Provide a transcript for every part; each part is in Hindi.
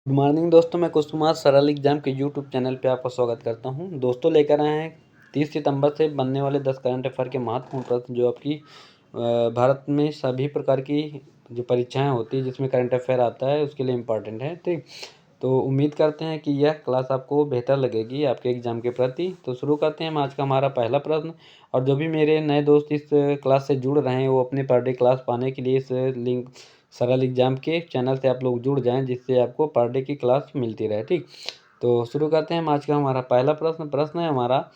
गुड मॉर्निंग दोस्तों, मैं कुश कुमार सरल एग्जाम के यूट्यूब चैनल पे आपका स्वागत करता हूं। दोस्तों लेकर आए हैं 30 सितंबर से बनने वाले 10 करंट अफेयर के महत्वपूर्ण प्रश्न जो आपकी भारत में सभी प्रकार की जो परीक्षाएं होती है जिसमें करंट अफेयर आता है उसके लिए इम्पॉर्टेंट है। ठीक, तो उम्मीद करते हैं कि यह क्लास आपको बेहतर लगेगी आपके एग्ज़ाम के प्रति। तो शुरू करते हैं हम आज का हमारा पहला प्रश्न। और जो भी मेरे नए दोस्त इस क्लास से जुड़ रहे हैं वो अपने पर डे क्लास पाने के लिए इस लिंक सरल एग्जाम के चैनल से आप लोग जुड़ जाएं, जिससे आपको पर डे की क्लास मिलती रहे। ठीक, तो शुरू करते हैं हम आज का हमारा पहला प्रश्न है हमारा,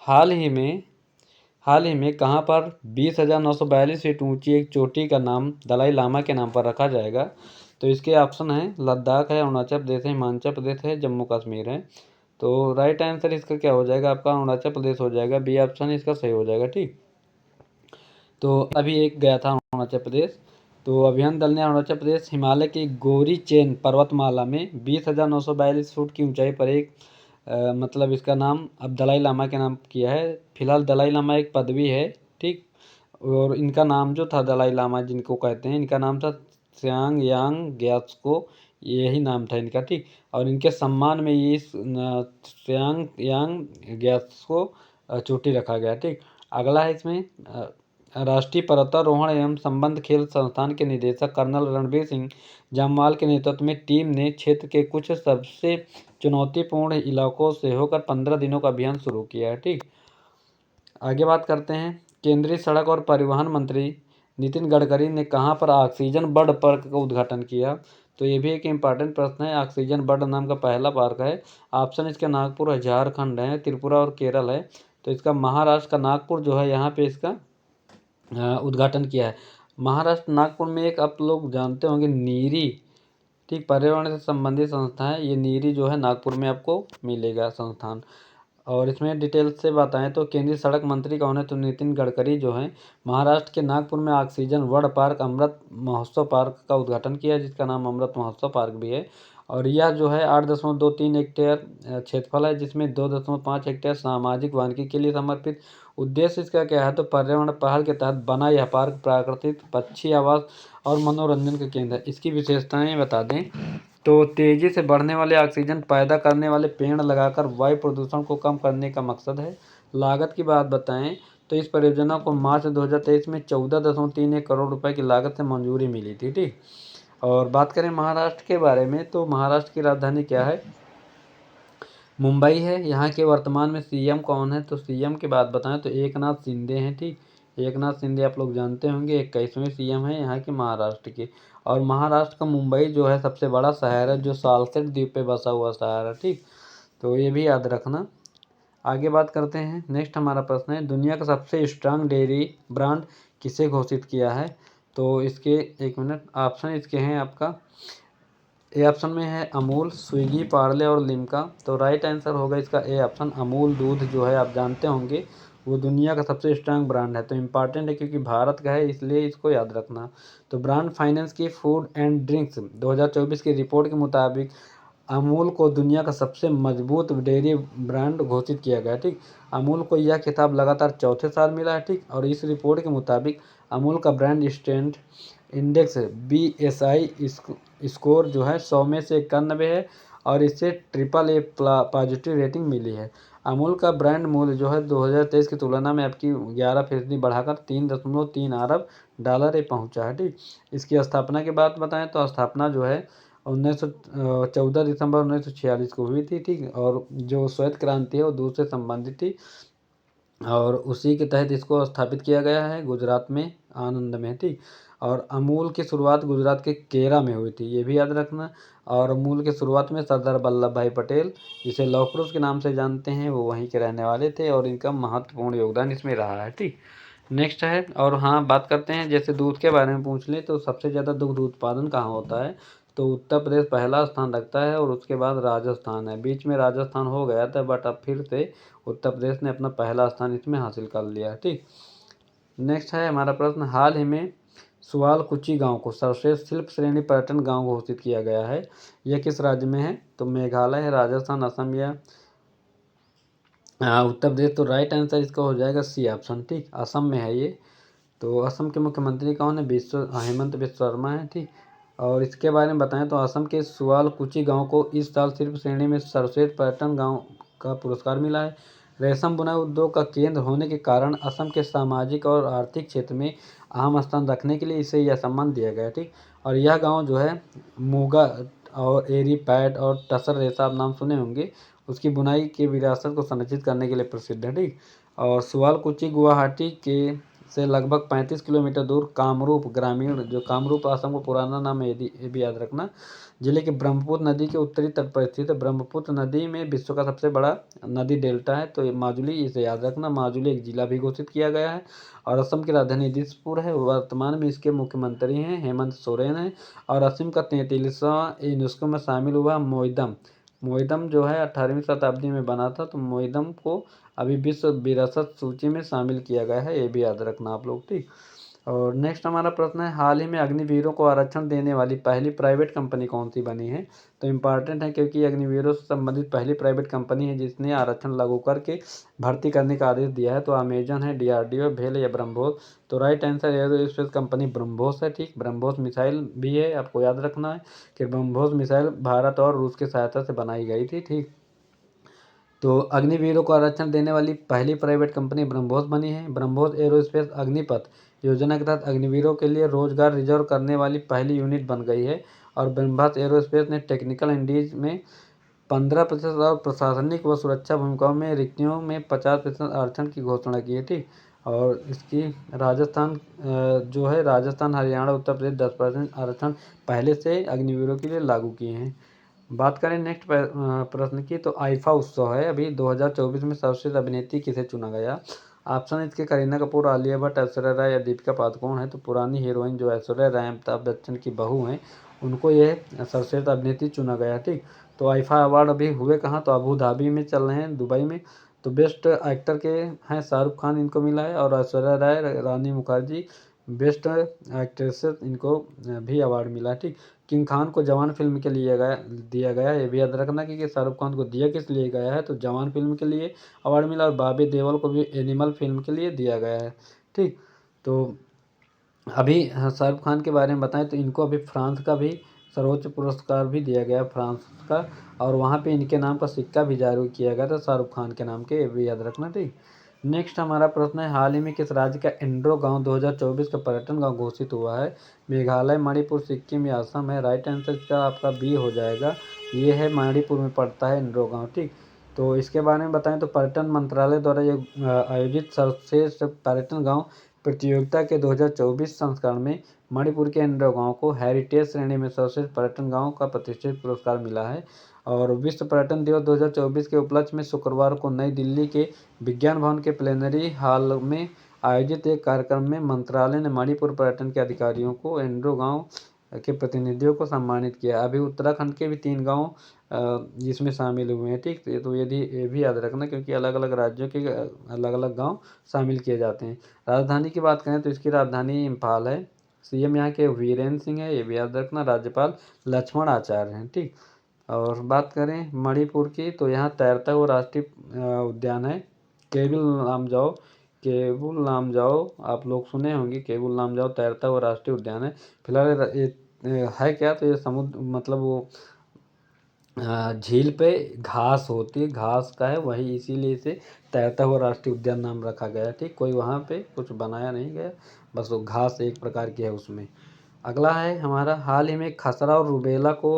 हाल ही में कहाँ पर 20,942 फीट ऊंची एक चोटी का नाम दलाई लामा के नाम पर रखा जाएगा? तो इसके ऑप्शन हैं लद्दाख है, अरुणाचल प्रदेश है, हिमाचल प्रदेश है, जम्मू कश्मीर है। तो राइट आंसर इसका क्या हो जाएगा? आपका अरुणाचल प्रदेश हो जाएगा। बी ऑप्शन इसका सही हो जाएगा। ठीक, तो अभी एक गया था अरुणाचल प्रदेश। तो अभियान दल ने अरुणाचल प्रदेश हिमालय की गौरी चेन पर्वतमाला में 20,942 फुट की ऊंचाई पर एक मतलब इसका नाम अब दलाई लामा के नाम किया है। फिलहाल दलाई लामा एक पदवी है। ठीक, और इनका नाम जो था दलाई लामा जिनको कहते हैं, इनका नाम था त्सांग यांग ग्यात्सो, यही नाम था इनका। ठीक, और इनके सम्मान में ये त्सांग यांग ग्यात्सो चोटी रखा गया। ठीक, अगला है इसमें राष्ट्रीय पर्वतारोहण एवं संबंध खेल संस्थान के निदेशक कर्नल रणबीर सिंह जामवाल के नेतृत्व में टीम ने क्षेत्र के कुछ सबसे चुनौतीपूर्ण इलाकों से होकर 15 दिनों का अभियान शुरू किया है। ठीक, आगे बात करते हैं। केंद्रीय सड़क और परिवहन मंत्री नितिन गडकरी ने कहाँ पर ऑक्सीजन बर्ड पार्क का उद्घाटन किया? तो ये भी एक इम्पॉर्टेंट प्रश्न है। ऑक्सीजन बर्ड नाम का पहला पार्क है। ऑप्शन इसका नागपुर है, झारखंड है, त्रिपुरा और केरल है। तो इसका महाराष्ट्र का नागपुर जो है यहाँ पे इसका उद्घाटन किया है। महाराष्ट्र नागपुर में एक आप लोग जानते होंगे नीरी, ठीक, पर्यावरण से संबंधित संस्था है। ये नीरी जो है नागपुर में आपको मिलेगा संस्थान। और इसमें डिटेल से बताएं तो केंद्रीय सड़क मंत्री कौन है? तो नितिन गडकरी जो है महाराष्ट्र के नागपुर में oxygen word park Amrit Mahotsav park का उद्घाटन किया, जिसका नाम अमृत महोत्सव पार्क भी है। और यह जो है 8.23 हेक्टेयर क्षेत्रफल है, जिसमें 2.5 हेक्टेयर सामाजिक वानिकी के लिए समर्पित। उद्देश्य इसका क्या है? तो पर्यावरण पहल के तहत बना यह पार्क प्राकृतिक पक्षी आवास और मनोरंजन का केंद्र है। इसकी विशेषताएं बता दें तो तेजी से बढ़ने वाले ऑक्सीजन पैदा करने वाले पेड़ लगाकर वायु प्रदूषण को कम करने का मकसद है। लागत की बात बताएं तो इस परियोजना को मार्च 2023 में 14.31 करोड़ रुपए की लागत से मंजूरी मिली थी। ठीक, और बात करें महाराष्ट्र के बारे में तो महाराष्ट्र की राजधानी क्या है? मुंबई है। यहाँ के वर्तमान में सीएम कौन है? तो सीएम की बात बताएं तो एकनाथ शिंदे हैं। ठीक, एकनाथ शिंदे आप लोग जानते होंगे, 21वें सीएम है यहाँ के महाराष्ट्र के। और महाराष्ट्र का मुंबई जो है सबसे बड़ा शहर है, जो सालसेट द्वीप पे बसा हुआ शहर है। ठीक, तो ये भी याद रखना। आगे बात करते हैं। नेक्स्ट हमारा प्रश्न है, दुनिया का सबसे स्ट्रांग डेयरी ब्रांड किसे घोषित किया है? तो इसके एक मिनट, ऑप्शन इसके हैं आपका, ए ऑप्शन में है अमूल, स्विगी, पार्ले और लिम्का। तो राइट आंसर होगा इसका ए ऑप्शन, अमूल दूध जो है आप जानते होंगे वो दुनिया का सबसे स्ट्रांग ब्रांड है। तो इम्पॉर्टेंट है क्योंकि भारत का है, इसलिए इसको याद रखना। तो ब्रांड फाइनेंस की फूड एंड ड्रिंक्स 2024 की रिपोर्ट के मुताबिक अमूल को दुनिया का सबसे मजबूत डेयरी ब्रांड घोषित किया गया। ठीक, अमूल को यह खिताब लगातार चौथे साल मिला है। ठीक, और इस रिपोर्ट के मुताबिक अमूल का brand stand index BSI score जो है 100 में से 91 है और इसे AAA पॉजिटिव रेटिंग मिली है। अमूल का ब्रांड मूल्य जो है 2023 की तुलना में आपकी 11% बढ़ाकर 3.3 अरब डॉलर पहुंचा है। ठीक, इसकी स्थापना की बात बताएं तो स्थापना जो है 14 दिसंबर 1946 को हुई थी। ठीक, और जो श्वेत क्रांति है वो दूध से संबंधित थी और उसी के तहत इसको स्थापित किया गया है गुजरात में, आनंद में। ठीक, और अमूल की शुरुआत गुजरात के केरा में हुई थी, ये भी याद रखना। और अमूल की शुरुआत में सरदार वल्लभ भाई पटेल, जिसे लौह पुरुष के नाम से जानते हैं, वो वहीं के रहने वाले थे और इनका महत्वपूर्ण योगदान इसमें रहा है। ठीक, नेक्स्ट है, और हाँ बात करते हैं जैसे दूध के बारे में पूछ ले तो सबसे ज़्यादा दुग्ध उत्पादन कहाँ होता है? तो उत्तर प्रदेश पहला स्थान रखता है और उसके बाद राजस्थान है। बीच में राजस्थान हो गया था बट अब फिर से उत्तर प्रदेश ने अपना पहला स्थान इसमें हासिल कर लिया। ठीक, नेक्स्ट है हमारा प्रश्न, हाल ही में सुआलकुची गांव को सर्वश्रेष्ठ शिल्प श्रेणी पर्यटन गांव घोषित किया गया है। यह किस राज्य में है? तो मेघालय है, राजस्थान, असम या उत्तर प्रदेश। तो राइट आंसर इसका हो जाएगा सी ऑप्शन। ठीक, असम में है ये। तो असम के मुख्यमंत्री कौन है? हेमंत बिस्व शर्मा है। ठीक, और इसके बारे में बताएं तो असम के सुआलकुची गांव को इस साल सिर्फ श्रेणी में सर्वश्रेष्ठ पर्यटन गांव का पुरस्कार मिला है। रेशम बुनाई उद्योग का केंद्र होने के कारण असम के सामाजिक और आर्थिक क्षेत्र में अहम स्थान रखने के लिए इसे यह सम्मान दिया गया। ठीक, और यह गांव जो है मूगा और एरी पैड और टसर रेशा आप नाम सुने होंगे, उसकी बुनाई की विरासत को संरक्षित करने के लिए प्रसिद्ध है। ठीक, और सुआलकुची गुवाहाटी के से लगभग 35 किलोमीटर दूर कामरूप ग्रामीण, जो कामरूप असम का पुराना नाम है, ये भी याद रखना, जिले के ब्रह्मपुत्र नदी के उत्तरी तट पर स्थित है। ब्रह्मपुत्र नदी में विश्व का सबसे बड़ा नदी डेल्टा है, तो ये माजुली, इसे याद रखना। माजुली एक जिला भी घोषित किया गया है और असम की राजधानी दिसपुर है। वर्तमान में इसके मुख्यमंत्री हैं हेमंत सोरेन है। और असम का 33वां यूनेस्को में शामिल हुआ मोइदम। मोइदम जो है 18वीं शताब्दी में बना था, तो मोइदम को अभी विश्व विरासत सूची में शामिल किया गया है, ये भी याद रखना आप लोग। ठीक, और नेक्स्ट हमारा प्रश्न है, हाल ही में अग्निवीरों को आरक्षण देने वाली पहली प्राइवेट कंपनी कौन सी बनी है? तो इम्पॉर्टेंट है क्योंकि अग्निवीरों से संबंधित पहली प्राइवेट कंपनी है जिसने आरक्षण लागू करके भर्ती करने का आदेश दिया है। तो अमेजन है, डीआरडीओ, भेल या ब्रह्मोस? तो right answer aerospace company BrahMos है। ठीक, ब्रह्मोस मिसाइल भी है, आपको याद रखना है कि ब्रह्मोस मिसाइल भारत और रूस की सहायता से बनाई गई थी। ठीक, तो अग्निवीरों को आरक्षण देने वाली पहली प्राइवेट कंपनी ब्रह्मोस बनी है। ब्रह्मोस एरोस्पेस अग्निपथ योजना के तहत अग्निवीरों के लिए रोजगार रिजर्व करने वाली पहली यूनिट बन गई है। और ब्रह्मोस एरोस्पेस ने टेक्निकल इंडीज में 15% और प्रशासनिक व सुरक्षा भूमिकाओं में रिक्तियों में 50% आरक्षण की घोषणा की है। ठीक, और इसकी राजस्थान जो है राजस्थान, हरियाणा, उत्तर प्रदेश 10% आरक्षण पहले से अग्निवीरों के लिए लागू किए हैं। बात करें नेक्स्ट प्रश्न की, तो आईफा उत्सव है अभी 2024 में सर्वश्रेष्ठ अभिनेत्री किसे चुना गया? ऑप्शन इसके करीना कपूर, आलिया भट्ट, ऐश्वर्या राय या दीपिका पादुकोण है। तो पुरानी हीरोइन जो ऐश्वर्या राय अमिताभ बच्चन की बहू हैं, उनको यह सर्वश्रेष्ठ अभिनेत्री चुना गया। ठीक, तो आईफा अवार्ड अभी हुए कहाँ? तो अबू धाबी में चल रहे हैं, दुबई में। तो बेस्ट एक्टर के हैं शाहरुख खान, इनको मिला है, और ऐश्वर्या राय, रानी मुखर्जी बेस्ट एक्ट्रेस, इनको भी अवार्ड मिला। ठीक, किंग खान को जवान फिल्म के लिए दिया गया, ये भी याद रखना कि शाहरुख खान को दिया किस लिए गया है? तो जवान फिल्म के लिए अवार्ड मिला। और बॉबी देओल को भी एनिमल फिल्म के लिए दिया गया है। ठीक, तो अभी शाहरुख खान के बारे में बताएं तो इनको अभी फ्रांस का भी सर्वोच्च पुरस्कार भी दिया गया, फ्रांस का, और वहाँ पे इनके नाम का सिक्का भी जारी किया गया था शाहरुख खान के नाम के, ये भी याद रखना। ठीक, नेक्स्ट हमारा प्रश्न है, हाल ही में किस राज्य का एंड्रो गांव 2024 का पर्यटन गांव घोषित हुआ है? मेघालय, मणिपुर, सिक्किम या असम है। राइट आंसर इसका आपका बी हो जाएगा, ये है मणिपुर में पड़ता है एंड्रो गांव। ठीक, तो इसके बारे में बताएं तो पर्यटन मंत्रालय द्वारा ये आयोजित सर्वश्रेष्ठ पर्यटन गांव प्रतियोगिता के 2024 संस्करण में मणिपुर के एंड्रो गांव को हेरिटेज श्रेणी में सर्वश्रेष्ठ पर्यटन गांव का प्रतिष्ठित पुरस्कार मिला है। और विश्व पर्यटन दिवस 2024 के उपलक्ष्य में शुक्रवार को नई दिल्ली के विज्ञान भवन के प्लेनरी हॉल में आयोजित एक कार्यक्रम में मंत्रालय ने मणिपुर पर्यटन के अधिकारियों को एंड्रो गांव के प्रतिनिधियों को सम्मानित किया। अभी उत्तराखंड के भी 3 गांव इसमें शामिल हुए हैं। ठीक, तो यदि ये भी याद रखना क्योंकि अलग अलग राज्यों के अलग अलग गांव शामिल किए जाते हैं। राजधानी की बात करें तो इसकी राजधानी इम्फाल है। सीएम यहाँ के वीरेंद्र सिंह है, ये भी याद रखना। राज्यपाल लक्ष्मण आचार्य हैं। ठीक, और बात करें मणिपुर की तो यहाँ तैरता हुआ राष्ट्रीय उद्यान है केबिल लामजाओ। केबुल लामजाओ आप लोग सुने होंगे, केबुल लामजाओ तैरता हुआ राष्ट्रीय उद्यान है। फिलहाल ये है क्या? तो ये समुद्र मतलब वो झील पे घास होती है, घास का है वही, इसीलिए इसे तैरता हुआ राष्ट्रीय उद्यान नाम रखा गया। ठीक, कोई वहाँ पे कुछ बनाया नहीं गया, बस वो घास एक प्रकार की है उसमें। अगला है हमारा, हाल ही में खसरा और रूबेला को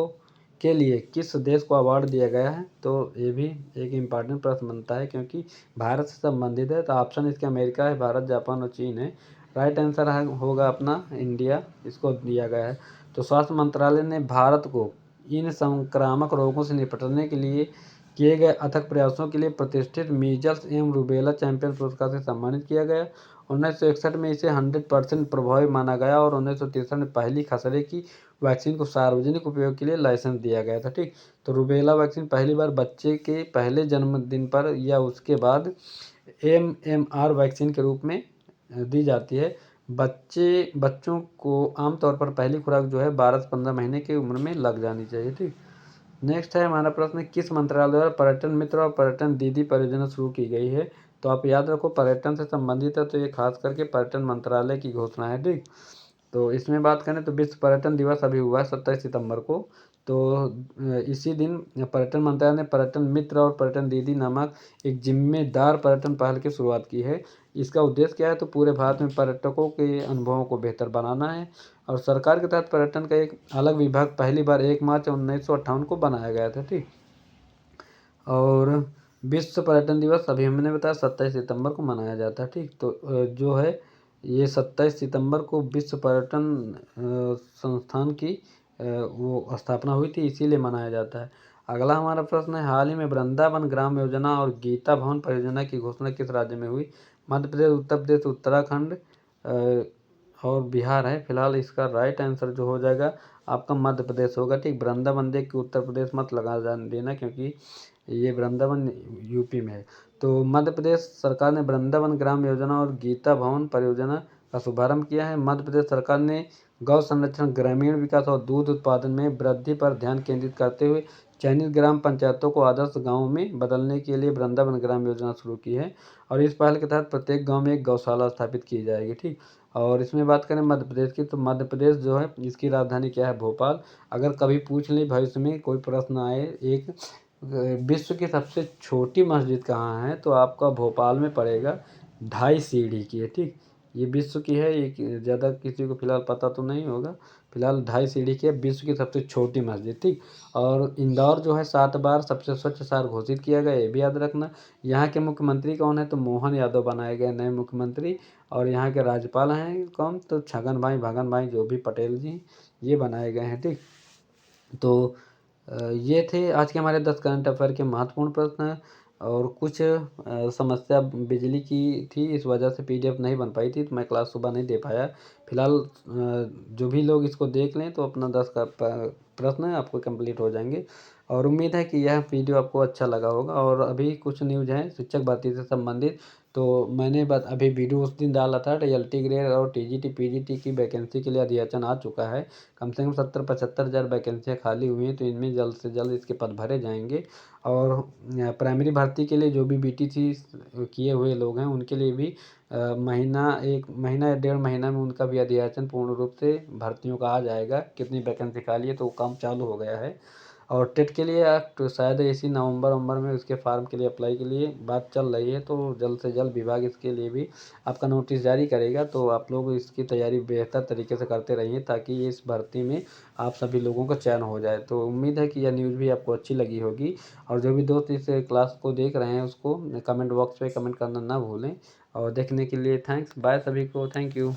के लिए किस देश को अवार्ड दिया गया है? तो ये भी एक इम्पॉर्टेंट प्रश्न बनता है क्योंकि भारत से संबंधित है। तो ऑप्शन इसके अमेरिका है, भारत, जापान और चीन है। राइट आंसर होगा अपना इंडिया, इसको दिया गया है। तो स्वास्थ्य मंत्रालय ने भारत को इन संक्रामक रोगों से निपटने के लिए किए गए अथक प्रयासों के लिए प्रतिष्ठित मीजल्स एवं रूबेला चैंपियन पुरस्कार से सम्मानित किया गया। 1961 में इसे 100% प्रभावी माना गया और 1963 में पहली खसरे की वैक्सीन को सार्वजनिक उपयोग के लिए लाइसेंस दिया गया था। ठीक, तो रूबेला वैक्सीन पहली बार बच्चे के पहले जन्मदिन पर या उसके बाद MMR वैक्सीन के रूप में दी जाती है। बच्चों को आमतौर पर पहली खुराक जो है 12 से 15 महीने की उम्र में लग जानी चाहिए। ठीक, नेक्स्ट है हमारा प्रश्न, किस मंत्रालय द्वारा पर्यटन मित्र और पर्यटन दीदी परियोजना शुरू की गई है? तो आप याद रखो पर्यटन से संबंधित है, तो ये खास करके पर्यटन मंत्रालय की घोषणा है। ठीक, तो इसमें बात करें तो विश्व पर्यटन दिवस अभी हुआ है 27 सितंबर को। तो इसी दिन पर्यटन मंत्रालय ने पर्यटन मित्र और पर्यटन दीदी नामक एक जिम्मेदार पर्यटन पहल की शुरुआत की है। इसका उद्देश्य क्या है, तो पूरे भारत में पर्यटकों के अनुभवों को बेहतर बनाना है। और सरकार के तहत पर्यटन का एक अलग विभाग पहली बार 1 मार्च 1958 को बनाया गया था। ठीक। और विश्व पर्यटन दिवस अभी हमने बताया 27 सितंबर को मनाया जाता है। ठीक। तो जो है ये 27 सितंबर को विश्व पर्यटन संस्थान की वो स्थापना हुई थी, इसीलिए मनाया जाता है। अगला हमारा प्रश्न है, हाल ही में वृंदावन ग्राम योजना और गीता भवन परियोजना की घोषणा किस राज्य में हुई? मध्य प्रदेश, उत्तर प्रदेश, उत्तराखंड और बिहार है। फिलहाल इसका राइट आंसर जो हो जाएगा आपका मध्य प्रदेश होगा। ठीक। वृंदावन देख के उत्तर प्रदेश मत लगा देना, क्योंकि ये वृंदावन यूपी में है। तो मध्य प्रदेश सरकार ने वृंदावन ग्राम योजना और गीता भवन परियोजना का शुभारंभ किया है। मध्य प्रदेश सरकार ने गौ संरक्षण, ग्रामीण विकास और दूध उत्पादन में वृद्धि पर ध्यान केंद्रित करते हुए चयनित ग्राम पंचायतों को आदर्श गांवों में बदलने के लिए वृंदावन ग्राम योजना शुरू की है। और इस पहल के तहत प्रत्येक गांव में एक गौशाला स्थापित की जाएगी। ठीक। और इसमें बात करें मध्य प्रदेश की, तो मध्य प्रदेश जो है इसकी राजधानी क्या है? भोपाल। अगर कभी पूछ ले भविष्य में कोई प्रश्न आए, एक विश्व की सबसे छोटी मस्जिद कहाँ है, तो आपका भोपाल में पड़ेगा, 2.5 सीढ़ी की है। ठीक। ये विश्व की है, ये ज़्यादा किसी को फिलहाल पता तो नहीं होगा। फिलहाल 2.5 सीढ़ी की है, विश्व की सबसे छोटी मस्जिद। ठीक। और इंदौर जो है 7 बार सबसे स्वच्छ शहर घोषित किया गया, ये भी याद रखना। यहाँ के मुख्यमंत्री कौन है? तो मोहन यादव बनाए गए नए मुख्यमंत्री। और यहाँ के राज्यपाल हैं कौन? तो छगन भाई भगन भाई जो भी पटेल जी, ये बनाए गए हैं। ठीक। तो ये थे आज के हमारे 10 करंट अफेयर के महत्वपूर्ण प्रश्न। और कुछ समस्या बिजली की थी, इस वजह से पीडीएफ नहीं बन पाई थी, तो मैं क्लास सुबह नहीं दे पाया। फिलहाल जो भी लोग इसको देख लें तो अपना 10 का प्रश्न आपको कंप्लीट हो जाएंगे। और उम्मीद है कि यह वीडियो आपको अच्छा लगा होगा। और अभी कुछ न्यूज़ हैं शिक्षक भर्ती से संबंधित, तो मैंने अभी वीडियो उस दिन डाला था, टीएलटी ग्रेड और टीजीटी पीजीटी की वैकेंसी के लिए अधियाचन आ चुका है। कम से कम 70-75 हज़ार वैकेंसियाँ खाली हुई हैं, तो इनमें जल्द से जल्द इसके पद भरे जाएंगे। और प्राइमरी भर्ती के लिए जो भी बीटीसी किए हुए लोग हैं उनके लिए भी महीना, 1 महीना या 1.5 महीना में उनका भी अधियाचन पूर्ण रूप से भर्तियों का आ जाएगा। कितनी वैकेंसी खाली है, तो वो काम चालू हो गया है। और टेट के लिए तो शायद इसी नवंबर में उसके फार्म के लिए अप्लाई के लिए बात चल रही है, तो जल्द से जल्द विभाग इसके लिए भी आपका नोटिस जारी करेगा। तो आप लोग इसकी तैयारी बेहतर तरीके से करते रहिए, ताकि इस भर्ती में आप सभी लोगों का चयन हो जाए। तो उम्मीद है कि यह न्यूज़ भी आपको अच्छी लगी होगी। और जो भी दोस्त इस क्लास को देख रहे हैं उसको कमेंट बॉक्स में कमेंट करना ना भूलें। और देखने के लिए थैंक्स। बाय सभी को। Thank you.